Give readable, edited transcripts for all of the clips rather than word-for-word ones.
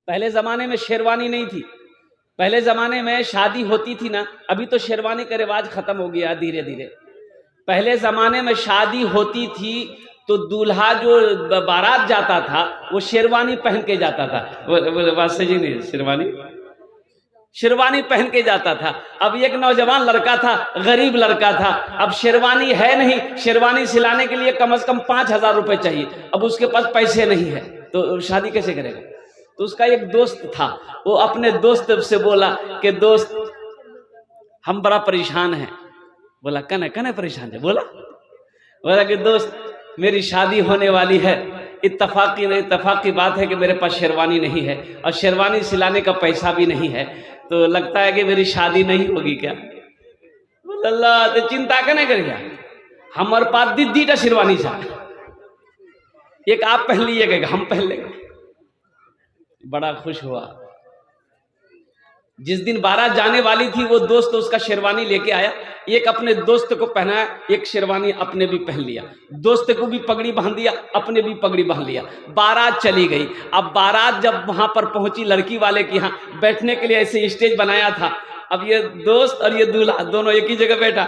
पहले ज़माने में शेरवानी नहीं थी। पहले ज़माने में शादी होती थी ना, अभी तो शेरवानी का रिवाज ख़त्म हो गया धीरे धीरे। पहले ज़माने में शादी होती थी तो दूल्हा जो बारात जाता था वो शेरवानी पहन के जाता था। बात सही नहीं, शेरवानी पहन के जाता था। अब एक नौजवान लड़का था, गरीब लड़का था, अब शेरवानी है नहीं, शेरवानी सिलाने के लिए कम से कम 5,000 रुपये चाहिए। अब उसके पास पैसे नहीं है तो शादी कैसे करेगा? तो उसका एक दोस्त था, वो अपने दोस्त से बोला कि दोस्त हम बड़ा परेशान हैं। बोला कने कने परेशान है? बोला कि दोस्त मेरी शादी होने वाली है, इत्तफाक की बात है कि मेरे पास शेरवानी नहीं है और शेरवानी सिलाने का पैसा भी नहीं है, तो लगता है कि मेरी शादी नहीं होगी क्या? अल्लाह तो चिंता कने करिए, हमारे पास दीदी शेरवानी सा, एक आप पहन लीजिएगा, हम पहन लेंगे। बड़ा खुश हुआ। जिस दिन बारात जाने वाली थी वो दोस्त उसका शेरवानी लेके आया, एक अपने दोस्त को पहनाया, एक शेरवानी अपने भी पहन लिया, दोस्त को भी पगड़ी बांध दिया, अपने भी पगड़ी बांध लिया। बारात चली गई। अब बारात जब वहां पर पहुंची लड़की वाले के यहाँ, बैठने के लिए ऐसे स्टेज बनाया था। अब ये दोस्त और ये दूल्हा दोनों एक ही जगह बैठा,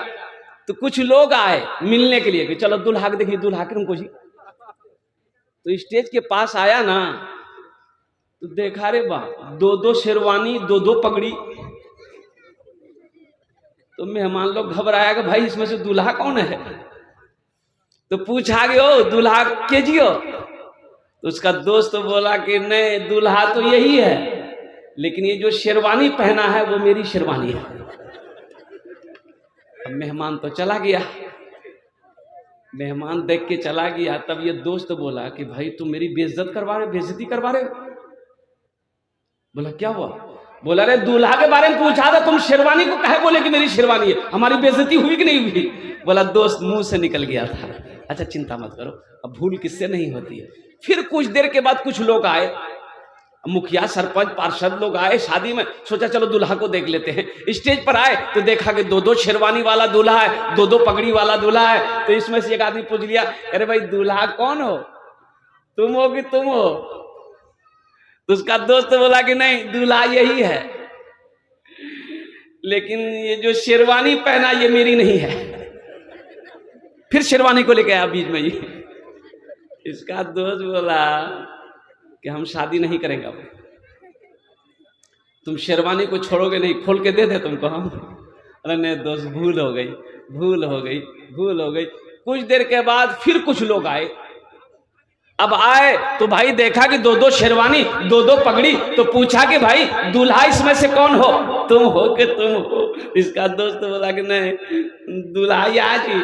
तो कुछ लोग आए मिलने के लिए कि चलो दूल्हा के देखिए, दूल्हा के तुमको जी। तो स्टेज के पास आया ना तो देखा रे वाह, दो शेरवानी, दो पगड़ी। तो मेहमान लोग घबराया कि भाई इसमें से दूल्हा कौन है? तो पूछा गया ओ दूल्हा के जियो? तो उसका दोस्त बोला कि नहीं, दूल्हा तो यही है, लेकिन ये जो शेरवानी पहना है वो मेरी शेरवानी है। अब मेहमान तो चला गया, मेहमान देख के चला गया। तब ये दोस्त बोला कि भाई तुम मेरी बेइज्जती करवा रहे हो। बोला क्या हुआ? बोला रे दूल्हा के बारे में पूछा था, तुम शेरवानी को कहे बोले कि मेरी शेरवानी है, हमारी बेइज्जती हुई कि नहीं हुई? बोला दोस्त मुंह से निकल गया था। अच्छा चिंता मत करो, अब भूल किससे नहीं होती है। फिर कुछ देर के बाद कुछ लोग आए, मुखिया सरपंच पार्षद लोग आए शादी में। सोचा चलो दूल्हा को देख लेते हैं। स्टेज पर आए तो देखा कि दो शेरवानी वाला दूल्हा है, दो पगड़ी वाला दूल्हा है। तो इसमें से एक आदमी पूछ लिया, अरे भाई दूल्हा कौन हो, तुम हो कि तुम हो? तो उसका दोस्त बोला कि नहीं, दूल्हा यही है, लेकिन ये जो शेरवानी पहना ये मेरी नहीं है। फिर शेरवानी को लेके आया बीच में ही। इसका दोस्त बोला कि हम शादी नहीं करेंगे, अब तुम शेरवानी को छोड़ोगे नहीं, खोल के दे दे तुमको हम। अरे नहीं दोस्त, भूल हो गई। कुछ देर के बाद फिर कुछ लोग आए। अब आए तो भाई देखा कि दो शेरवानी, दो पगड़ी। तो पूछा कि भाई दूल्हा इसमें से कौन हो, तुम हो कि तुम हो? इसका दोस्त बोला कि नहीं, दूल्हा आज ही,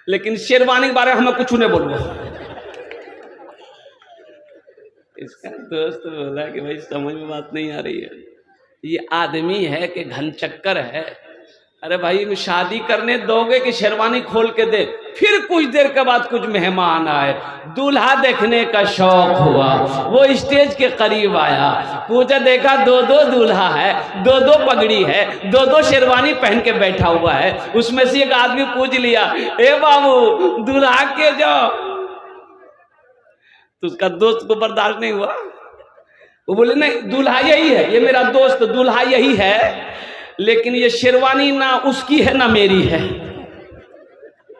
लेकिन शेरवानी के बारे में हमें कुछ नहीं बोलूंगा। इसका दोस्त बोला कि भाई समझ में बात नहीं आ रही है, ये आदमी है कि घनचक्कर है। अरे भाई शादी करने दोगे कि शेरवानी खोल के दे? फिर कुछ देर के बाद कुछ मेहमान आए, दूल्हा देखने का शौक हुआ, वो स्टेज के करीब आया, पूछा देखा दो दूल्हा है, दो पगड़ी है, दो शेरवानी पहन के बैठा हुआ है। उसमें से एक आदमी पूछ लिया, ए बाबू दूल्हा के जाओ। तो उसका दोस्त को बर्दाश्त नहीं हुआ, वो बोले नहीं, दूल्हा यही है, ये मेरा दोस्त दूल्हा यही है, लेकिन ये शेरवानी ना उसकी है ना मेरी है।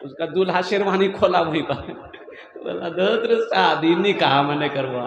उसका दूल्हा शेरवानी खोला वहीं पर। बोला दोस्त शादी निकाह मैंने करवा।